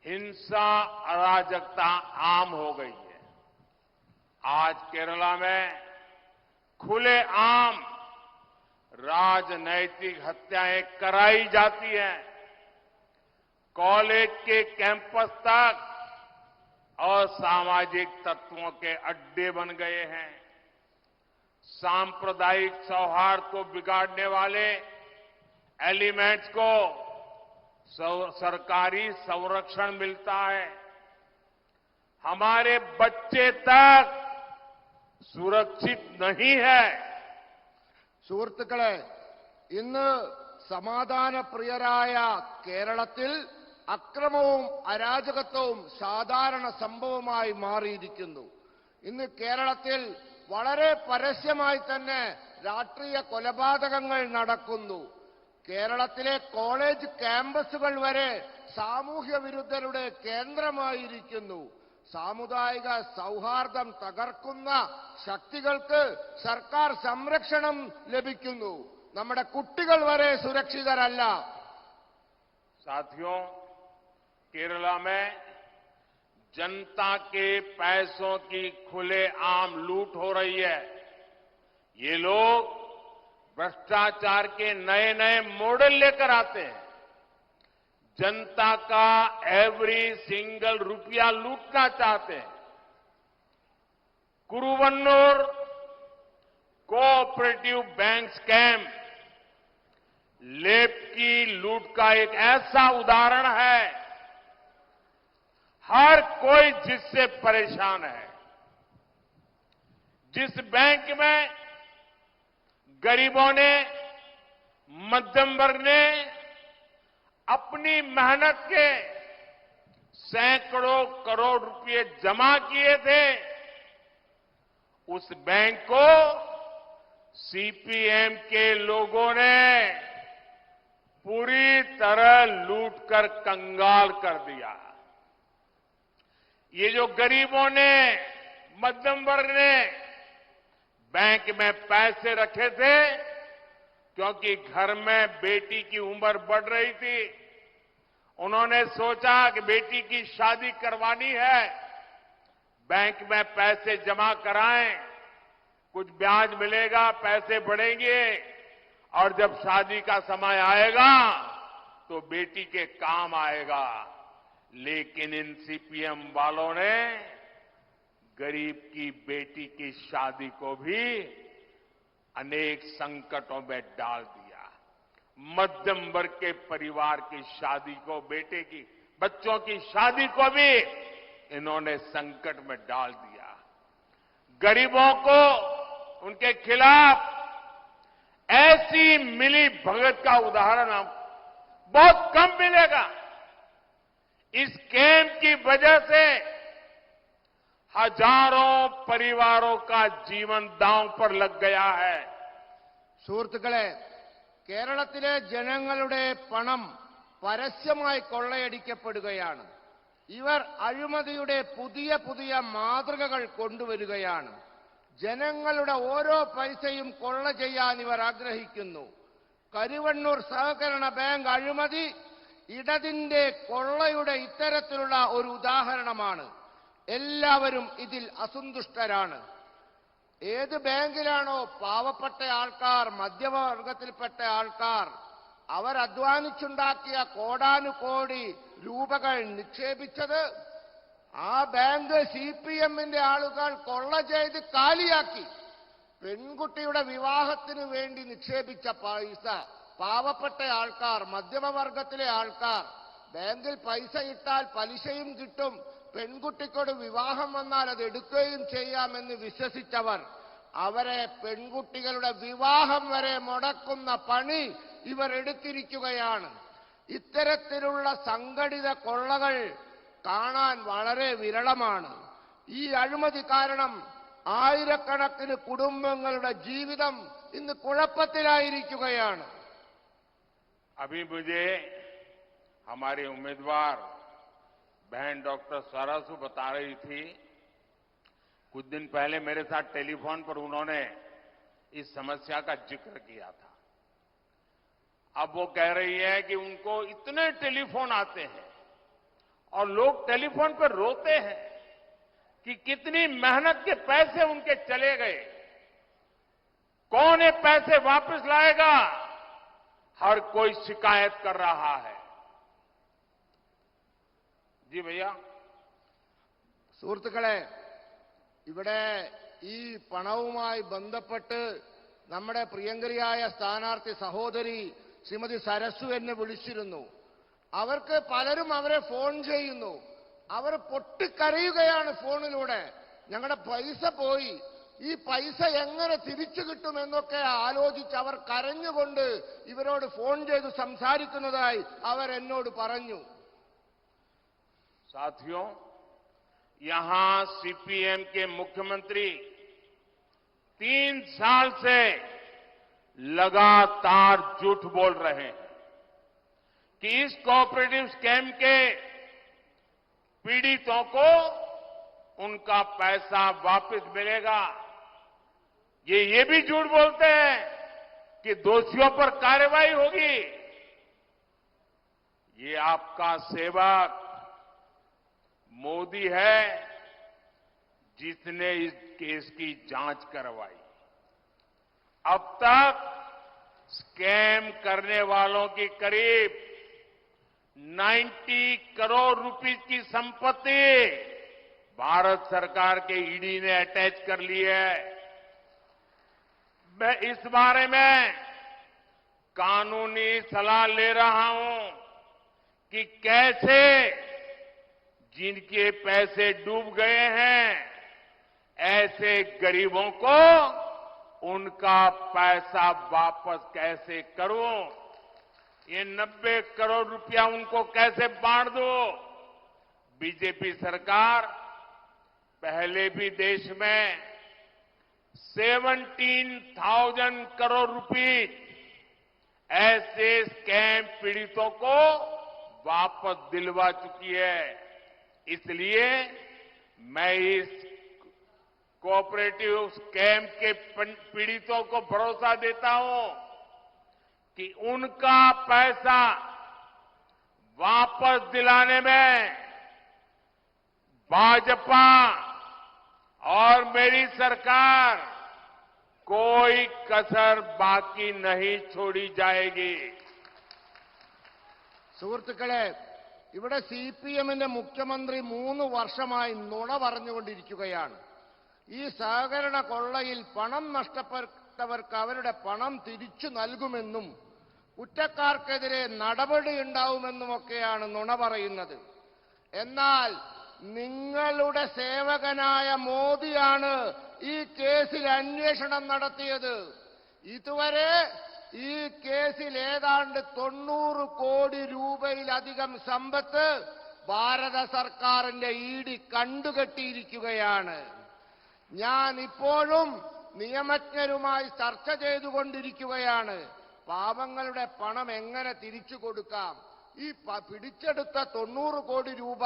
हिंसा अराजकता आम हो गई है। आज केरला में खुलेआम राजनैतिक हत्याएं कराई जाती हैं। कॉलेज के कैंपस तक असामाजिक तत्वों के अड्डे बन गए हैं। सांप्रदायिक सौहार्द को बिगाड़ने वाले एलिमेंट्स को सरकारी संरक्षण मिलता है। हमारे बच्चे तक सुरक्षित नहीं है। സുഹൃത്തുക്കളെ, ഇന്ന് സമാധാനപ്രിയരായ കേരളത്തിൽ അക്രമവും അരാജകത്വവും സാധാരണ സംഭവമായി മാറിയിരിക്കുന്നു. ഇന്ന് കേരളത്തിൽ വളരെ പരസ്യമായി തന്നെ രാഷ്ട്രീയ കൊലപാതകങ്ങൾ നടക്കുന്നു. കേരളത്തിലെ കോളേജ് ക്യാമ്പസുകൾ വരെ സാമൂഹ്യ വിരുദ്ധരുടെ കേന്ദ്രമായിരിക്കുന്നു. സാമുദായിക സൗഹാർദ്ദം തകർക്കുന്ന ശക്തികൾക്ക് സർക്കാർ സംരക്ഷണം ലഭിക്കുന്നു. നമ്മുടെ കുട്ടികൾ വരെ സുരക്ഷിതരല്ല. साथियों, केरला में जनता के पैसों की खुलेआम लूट हो रही है। ये लोग भ्रष्टाचार के नए नए मॉडल लेकर आते हैं। जनता का एवरी सिंगल रुपया लूटना चाहते हैं। कुरुवन्नूर कोऑपरेटिव बैंक स्कैम लेप की लूट का एक ऐसा उदाहरण है। हर कोई जिससे परेशान है। जिस बैंक में गरीबों ने, मध्यम वर्ग ने अपनी मेहनत के सैकड़ों करोड़ रुपए जमा किए थे, उस बैंक को सीपीएम के लोगों ने पूरी तरह लूटकर कंगाल कर दिया। ये जो गरीबों ने, मध्यम वर्ग ने बैंक में पैसे रखे थे, क्योंकि घर में बेटी की उम्र बढ़ रही थी, उन्होंने सोचा कि बेटी की शादी करवानी है, बैंक में पैसे जमा कराएं, कुछ ब्याज मिलेगा, पैसे बढ़ेंगे और जब शादी का समय आएगा तो बेटी के काम आएगा। लेकिन इन सीपीएम वालों ने गरीब की बेटी की शादी को भी अनेक संकटों में डाल दिया। मध्यम वर्ग के परिवार की शादी को, बेटे की, बच्चों की शादी को भी इन्होंने संकट में डाल दिया। गरीबों को उनके खिलाफ ऐसी मिली भगत का उदाहरण बहुत कम मिलेगा। इस स्कैम की वजह से हजारों परिवारों का जीवन दांव पर लग गया है। സുഹൃത്തുക്കളെ, കേരളത്തിലെ ജനങ്ങളുടെ പണം പരസ്യമായി കൊള്ളയടിക്കപ്പെടുകയാണ്. ഇവർ അഴിമതിയുടെ പുതിയ പുതിയ മാതൃകകൾ കൊണ്ടുവരികയാണ്. ജനങ്ങളുടെ ഓരോ പൈസയും കൊള്ള ചെയ്യാൻ ഇവർ ആഗ്രഹിക്കുന്നു. കരുവണ്ണൂർ സഹകരണ ബാങ്ക് അഴിമതി ഇടതിന്റെ കൊള്ളയുടെ ഇത്തരത്തിലുള്ള ഒരു ഉദാഹരണമാണ്. എല്ലാവരും ഇതിൽ അസന്തുഷ്ടരാണ്. ഏത് ബാങ്കിലാണോ പാവപ്പെട്ട ആൾക്കാർ, മധ്യവർഗത്തിൽപ്പെട്ട ആൾക്കാർ അവർ അധ്വാനിച്ചുണ്ടാക്കിയ കോടാനുകോടി രൂപകൾ നിക്ഷേപിച്ചത്, ആ ബാങ്ക് സിപിഎമ്മിന്റെ ആളുകൾ കൊള്ള ചെയ്ത് കാലിയാക്കി. പെൺകുട്ടിയുടെ വിവാഹത്തിന് വേണ്ടി നിക്ഷേപിച്ച പൈസ പാവപ്പെട്ട ആൾക്കാർ, മധ്യമവർഗത്തിലെ ആൾക്കാർ ബാങ്കിൽ പൈസ ഇട്ടാൽ പലിശയും കിട്ടും, പെൺകുട്ടിക്കോട് വിവാഹം വന്നാൽ അത് എടുക്കുകയും ചെയ്യാമെന്ന് വിശ്വസിച്ചവർ അവരെ പെൺകുട്ടികളുടെ വിവാഹം വരെ മുടക്കുന്ന പണി ഇവർ എടുത്തിരിക്കുകയാണ്. ഇത്തരത്തിലുള്ള സംഘടിത കൊള്ളകൾ കാണാൻ വളരെ വിരളമാണ്. ഈ അഴിമതി കാരണം ആയിരക്കണക്കിന് കുടുംബങ്ങളുടെ ജീവിതം ഇന്ന് കുഴപ്പത്തിലായിരിക്കുകയാണ്. अभी मुझे हमारे उम्मीदवार बहन डॉक्टर सरसू बता रही थी, कुछ दिन पहले मेरे साथ टेलीफोन पर उन्होंने इस समस्या का जिक्र किया था। अब वो कह रही है कि उनको इतने टेलीफोन आते हैं और लोग टेलीफोन पर रोते हैं कि कितनी मेहनत के पैसे उनके चले गए, कौन ये पैसे वापस लाएगा, हर कोई शिकायत कर रहा है। जी भैया. സുഹൃത്തുക്കളെ, ഇവിടെ ഈ പണവുമായി ബന്ധപ്പെട്ട് നമ്മുടെ പ്രിയങ്കരിയായ സ്ഥാനാർത്ഥി സഹോദരി ശ്രീമതി സരസു എന്നെ വിളിച്ചിരുന്നു. അവർക്ക് പലരും അവരെ ഫോൺ ചെയ്യുന്നു. അവർ പൊട്ടിക്കരയുകയാണ് ഫോണിലൂടെ. ഞങ്ങളുടെ പൈസ പോയി, ഈ പൈസ എങ്ങനെ തിരിച്ചു കിട്ടുമെന്നൊക്കെ ആലോചിച്ച് അവർ കരഞ്ഞുകൊണ്ട് ഇവരോട് ഫോൺ ചെയ്ത് സംസാരിക്കുന്നതായി അവർ എന്നോട് പറഞ്ഞു. साथियों, यहां सीपीएम के मुख्यमंत्री 3 साल से लगातार झूठ बोल रहे हैं कि इस कोऑपरेटिव स्कैम के पीड़ितों को उनका पैसा वापस मिलेगा। ये भी झूठ बोलते हैं कि दोषियों पर कार्रवाई होगी। ये आपका सेवक मोदी है जिसने इस केस की जांच करवाई। अब तक स्कैम करने वालों की करीब 90 करोड़ रुपए की संपत्ति भारत सरकार के ईडी ने अटैच कर ली है। मैं इस बारे में कानूनी सलाह ले रहा हूं कि कैसे जिनके पैसे डूब गए हैं ऐसे गरीबों को उनका पैसा वापस कैसे करूं, ये 90 करोड़ रुपया उनको कैसे बांट दो। बीजेपी सरकार पहले भी देश में 17,000 करोड़ रुपए ऐसे स्कैम पीड़ितों को वापस दिलवा चुकी है। इसलिए मैं इस कोऑपरेटिव स्कैम के पीड़ितों को भरोसा देता हूं कि उनका पैसा वापस दिलाने में भाजपा और मेरी सरकार कोई कसर बाकी नहीं छोड़ी जाएगी. സുഹൃത്തുക്കളെ, ഇവിടെ സിപിഎമ്മിന്റെ മുഖ്യമന്ത്രി 3 വർഷമായി നുണ പറഞ്ഞുകൊണ്ടിരിക്കുകയാണ്. ഈ സഹകരണ കൊള്ളയിൽ പണം നഷ്ടപ്പെട്ടവർക്ക് അവരുടെ പണം തിരിച്ചു നൽകുമെന്നും കുറ്റക്കാർക്കെതിരെ നടപടിയുണ്ടാവുമെന്നുമൊക്കെയാണ് നുണ പറയുന്നത്. എന്നാൽ നിങ്ങളുടെ സേവകനായ മോദിയാണ് ഈ കേസിൽ അന്വേഷണം നടത്തിയത്. ഇതുവരെ ഈ കേസിൽ ഏതാണ്ട് 90 കോടി രൂപയിലധികം സമ്പത്ത് ഭാരത സർക്കാരിന്റെ ഇഡി കണ്ടുകെട്ടിയിരിക്കുകയാണ്. ഞാൻ ഇപ്പോഴും നിയമജ്ഞരുമായി ചർച്ച ചെയ്തുകൊണ്ടിരിക്കുകയാണ്. പാവങ്ങളുടെ പണം എങ്ങനെ തിരിച്ചു കൊടുക്കാം, ഈ പിടിച്ചെടുത്ത 90 കോടി രൂപ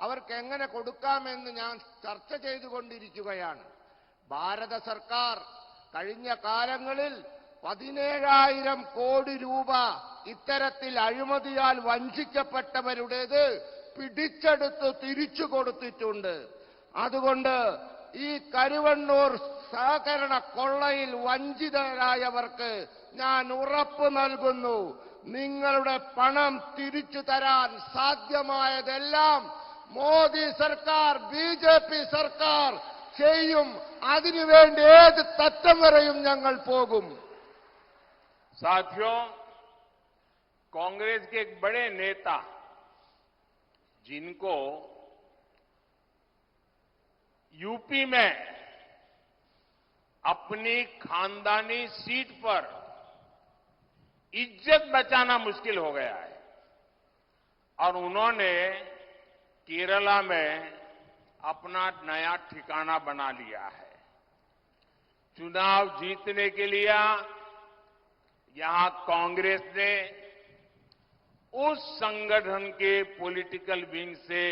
അവർക്ക് എങ്ങനെ കൊടുക്കാമെന്ന് ഞാൻ ചർച്ച ചെയ്തുകൊണ്ടിരിക്കുകയാണ്. ഭാരത സർക്കാർ കഴിഞ്ഞ കാലങ്ങളിൽ 17,000 കോടി രൂപ ഇത്തരത്തിൽ അഴിമതിയാൽ വഞ്ചിക്കപ്പെട്ടവരുടേത് പിടിച്ചെടുത്ത് തിരിച്ചു കൊടുത്തിട്ടുണ്ട്. അതുകൊണ്ട് ഈ കരുവണ്ണൂർ സഹകരണ കൊള്ളയിൽ വഞ്ചിതരായവർക്ക് ഞാൻ ഉറപ്പ് നൽകുന്നു, നിങ്ങളുടെ പണം തിരിച്ചു തരാൻ സാധ്യമായതെല്ലാം മോദി സർക്കാർ, ബിജെപി സർക്കാർ ചെയ്യും. അതിനുവേണ്ടി ഏത് തറ്റം വരെയും ഞങ്ങൾ പോകും. साथियों, कांग्रेस के एक बड़े नेता जिनको यूपी में अपनी खानदानी सीट पर इज्जत बचाना मुश्किल हो गया है और उन्होंने केरला में अपना नया ठिकाना बना लिया है। चुनाव जीतने के लिए यहां कांग्रेस ने उस संगठन के पॉलिटिकल विंग से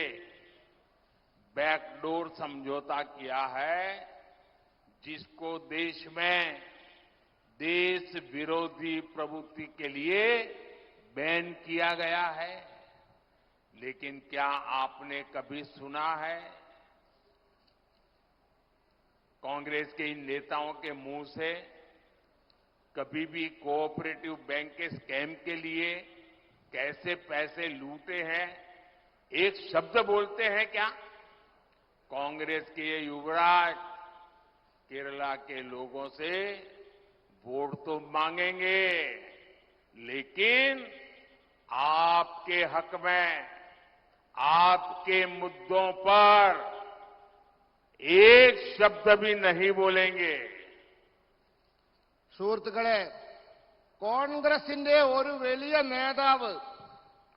बैकडोर समझौता किया है जिसको देश में देश विरोधी प्रवृत्ति के लिए बैन किया गया है। लेकिन क्या आपने कभी सुना है कांग्रेस के इन नेताओं के मुंह से कभी भी कोऑपरेटिव बैंक के स्कैम के लिए कैसे पैसे लूटे हैं एक शब्द बोलते हैं क्या? कांग्रेस के ये युवराज केरला के लोगों से वोट तो मांगेंगे, लेकिन आपके हक में, आपके मुद्दों पर एक शब्द भी नहीं बोलेंगे। സുഹൃത്തുക്കളെ, കോൺഗ്രസിന്റെ ഒരു വലിയ നേതാവ്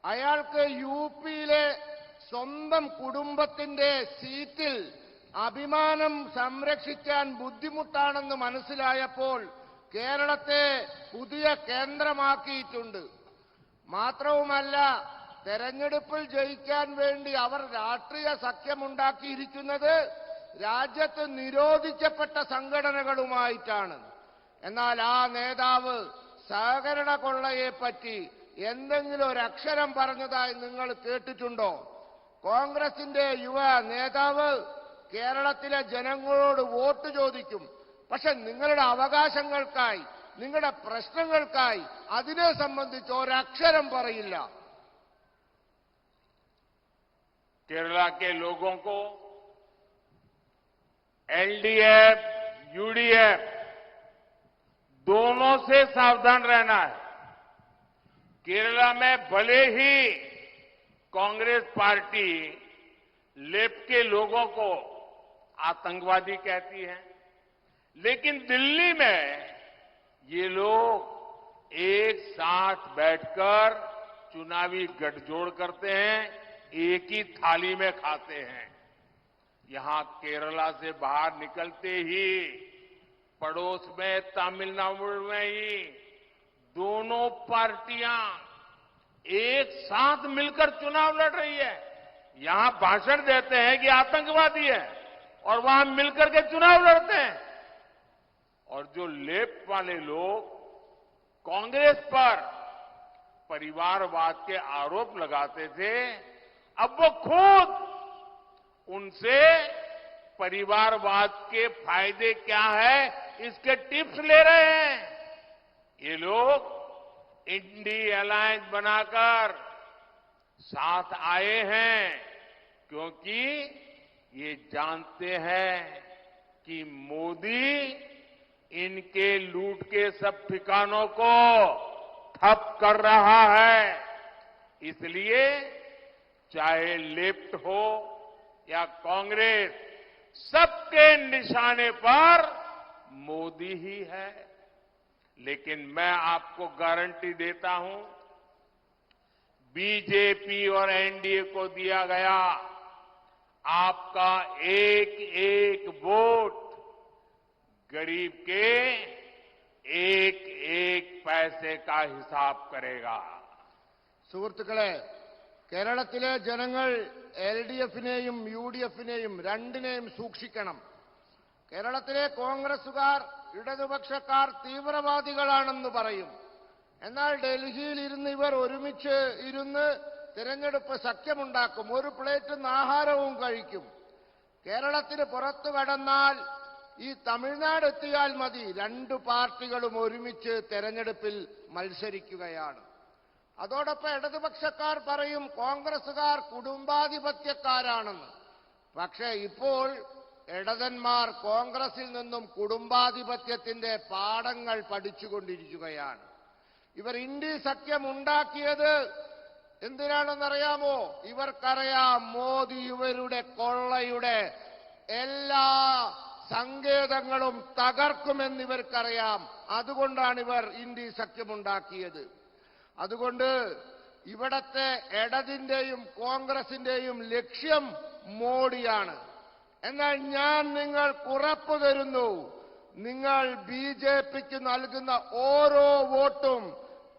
അയാൾക്ക് യുപിയിലെ സ്വന്തം കുടുംബത്തിന്റെ സീറ്റിൽ അഭിമാനം സംരക്ഷിക്കാൻ ബുദ്ധിമുട്ടാണെന്ന് മനസ്സിലായപ്പോൾ കേരളത്തെ പുതിയ കേന്ദ്രമാക്കിയിട്ടുണ്ട്. മാത്രവുമല്ല, തെരഞ്ഞെടുപ്പിൽ ജയിക്കാൻ വേണ്ടി അവർ രാഷ്ട്രീയ സഖ്യമുണ്ടാക്കിയിരിക്കുന്നത് രാജ്യത്ത് നിരോധിക്കപ്പെട്ട സംഘടനകളുമായിട്ടാണ്. എന്നാൽ ആ നേതാവ് സഹകരണ കൊള്ളയെപ്പറ്റി എന്തെങ്കിലും ഒരു അക്ഷരം പറഞ്ഞതായി നിങ്ങൾ കേട്ടിട്ടുണ്ടോ? കോൺഗ്രസിന്റെ യുവ നേതാവ് കേരളത്തിലെ ജനങ്ങളോട് വോട്ട് ചോദിക്കും, പക്ഷെ നിങ്ങളുടെ അവകാശങ്ങൾക്കായി, നിങ്ങളുടെ പ്രശ്നങ്ങൾക്കായി അതിനെ സംബന്ധിച്ച് ഒരക്ഷരം പറയില്ല. केरला के लोगों को एलडीएफ, यूडीएफ दोनों से सावधान रहना है। केरला में भले ही कांग्रेस पार्टी लेफ्ट के लोगों को आतंकवादी कहती है, लेकिन दिल्ली में ये लोग एक साथ बैठकर चुनावी गठजोड़ करते हैं, एक ही थाली में खाते हैं। यहां केरला से बाहर निकलते ही पड़ोस में तमिलनाडु में ही दोनों पार्टियां एक साथ मिलकर चुनाव लड़ रही है। यहां भाषण देते हैं कि आतंकवादी है और वहां मिलकर के चुनाव लड़ते हैं। और जो लेफ्ट वाले लोग कांग्रेस पर परिवारवाद के आरोप लगाते थे, अब वो खुद उनसे परिवारवाद के फायदे क्या है इसके टिप्स ले रहे हैं। ये लोग इंडी अलायंस बनाकर साथ आए हैं क्योंकि ये जानते हैं कि मोदी इनके लूट के सब ठिकानों को ठप कर रहा है। इसलिए चाहे लेफ्ट हो या कांग्रेस, सबके निशाने पर मोदी ही है। लेकिन मैं आपको गारंटी देता हूं, बीजेपी और एनडीए को दिया गया आपका एक एक वोट गरीब के एक एक पैसे का हिसाब करेगा। സുഹൃത്തുക്കളെ, കേരളത്തിലെ ജനങ്ങൾ എൽഡിഎഫിനെയും യുഡിഎഫിനെയും രണ്ടിനെയും സൂക്ഷിക്കണം. കേരളത്തിലെ കോൺഗ്രസുകാർ, ഇടതുപക്ഷക്കാർ തീവ്രവാദികളാണെന്ന് പറയും. എന്നാൽ ഡൽഹിയിൽ ഇരുന്ന് ഇവർ ഒരുമിച്ച് ഇരുന്ന് തിരഞ്ഞെടുപ്പ് സഖ്യമുണ്ടാക്കും, ഒരു പ്ലേറ്റ് ആഹാരവും കഴിക്കും. കേരളത്തിന് പുറത്തു കടന്നാൽ ഈ തമിഴ്നാട് എത്തിയാൽ മതി, രണ്ടു പാർട്ടികളും ഒരുമിച്ച് തെരഞ്ഞെടുപ്പിൽ മത്സരിക്കുകയാണ്. അതോടൊപ്പം ഇടതുപക്ഷക്കാർ പറയും കോൺഗ്രസുകാർ കുടുംബാധിപത്യക്കാരാണെന്ന്. പക്ഷേ ഇപ്പോൾ ഇടതന്മാർ കോൺഗ്രസിൽ നിന്നും കുടുംബാധിപത്യത്തിന്റെ പാഠങ്ങൾ പഠിച്ചുകൊണ്ടിരിക്കുകയാണ്. ഇവർ ഇന്ത്യ സഖ്യം ഉണ്ടാക്കിയത് എന്തിനാണെന്നറിയാമോ? ഇവർക്കറിയാം മോദി ഇവരുടെ കൊള്ളയുടെ എല്ലാ സങ്കേതങ്ങളും തകർക്കുമെന്നിവർക്കറിയാം. അതുകൊണ്ടാണ് ഇവർ ഇന്ത്യ സഖ്യമുണ്ടാക്കിയത്. അതുകൊണ്ട് ഇവിടത്തെ ഇടതിന്റെയും കോൺഗ്രസിന്റെയും ലക്ഷ്യം മോഡിയാണ്. എന്നാൽ ഞാൻ നിങ്ങൾക്ക് ഉറപ്പു തരുന്നു, നിങ്ങൾ ബി.ജെ.പിക്ക് നൽകുന്ന ഓരോ വോട്ടും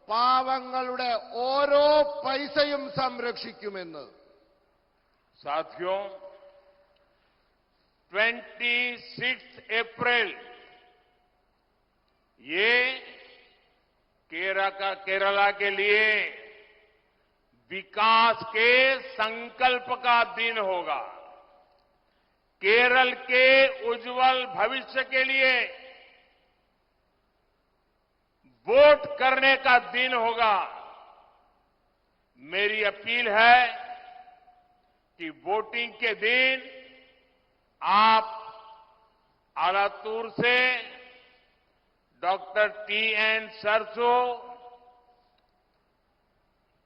പാവങ്ങളുടെ ഓരോ പൈസയും സംരക്ഷിക്കുമെന്ന്. साथियों, 26 अप्रैल ये केरला के लिए विकास के संकल्प का दिन होगा। केरल के उज्जवल भविष्य के लिए वोट करने का दिन होगा। मेरी अपील है कि वोटिंग के दिन आप आलातूर से डॉक्टर टी.एन. सरसो,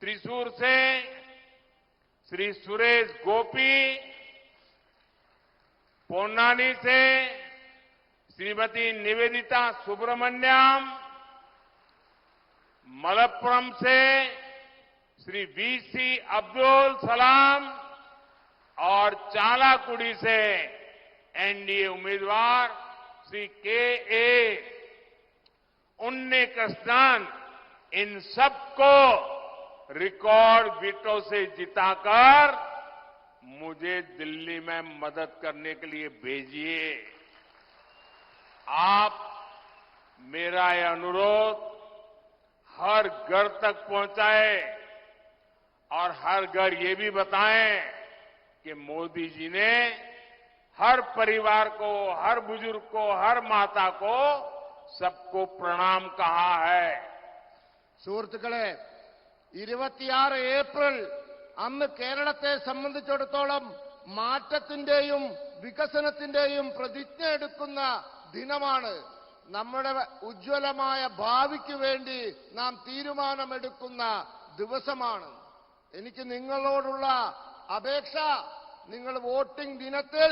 त्रिशूर से श्री सुरेश गोपी, पोन्नानी से श्रीमती निवेदिता सुब्रमण्यम, मलप्पुरम से श्री वी.सी. अब्दुल सलाम और चालाकुड़ी से एनडीए उम्मीदवार श्री के.ए. उन्नीकृष्णन, इन सबको रिकॉर्ड वोटों से जिताकर मुझे दिल्ली में मदद करने के लिए भेजिए। आप मेरा यह अनुरोध हर घर तक पहुंचाए और हर घर ये भी बताएं कि मोदी जी ने हर परिवार को, हर बुजुर्ग को, हर माता को, सबको प्रणाम कहा है। സുഹൃത്തുക്കളെ, 26 ഏപ്രിൽ അന്ന് കേരളത്തെ സംബന്ധിച്ചിടത്തോളം മാറ്റത്തിന്റെയും വികസനത്തിന്റെയും പ്രതിജ്ഞ എടുക്കുന്ന ദിനമാണ്. നമ്മുടെ ഉജ്ജ്വലമായ ഭാവിക്ക് വേണ്ടി നാം തീരുമാനമെടുക്കുന്ന ദിവസമാണ്. എനിക്ക് നിങ്ങളോടുള്ള അപേക്ഷ, നിങ്ങൾ വോട്ടിംഗ് ദിനത്തിൽ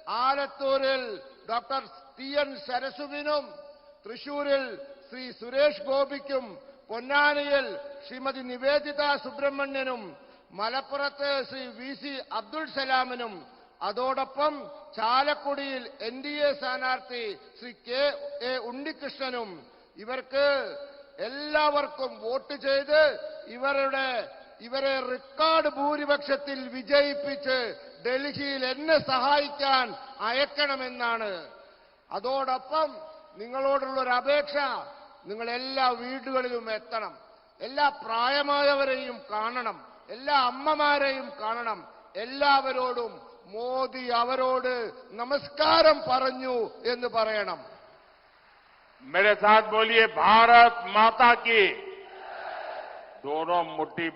ആലത്തൂരിൽ ഡോക്ടർ ടി.എൻ. സരസുവിനും, തൃശൂരിൽ ശ്രീ സുരേഷ് ഗോപിക്കും, പൊന്നാനിയിൽ ശ്രീമതി നിവേദിത സുബ്രഹ്മണ്യനും, മലപ്പുറത്ത് ശ്രീ वी.सी. അബ്ദുൽ സലാമിനും, അതോടൊപ്പം ചാലക്കുടിയിൽ എൻ.ഡി.എ സ്ഥാനാർത്ഥി ശ്രീ കെ.എ. ഉണ്ണികൃഷ്ണനും, ഇവർക്ക് എല്ലാവർക്കും വോട്ട് ചെയ്ത് ഇവരെ റെക്കോർഡ് ഭൂരിപക്ഷത്തിൽ വിജയിപ്പിച്ച് ഡൽഹിയിൽ എന്നെ സഹായിക്കാൻ അയക്കണമെന്നാണ്. അതോടൊപ്പം നിങ്ങളോടുള്ളൊരു അപേക്ഷ, നിങ്ങൾ എല്ലാ വീടുകളിലും എത്തണം, എല്ലാ പ്രായമായവരെയും കാണണം, എല്ലാ അമ്മമാരെയും കാണണം. എല്ലാവരോടും മോദി അവരോട് നമസ്കാരം പറഞ്ഞു എന്ന് പറയണം. मेरे साथ बोलिए, भारत माता की। दोनों मुट्ठी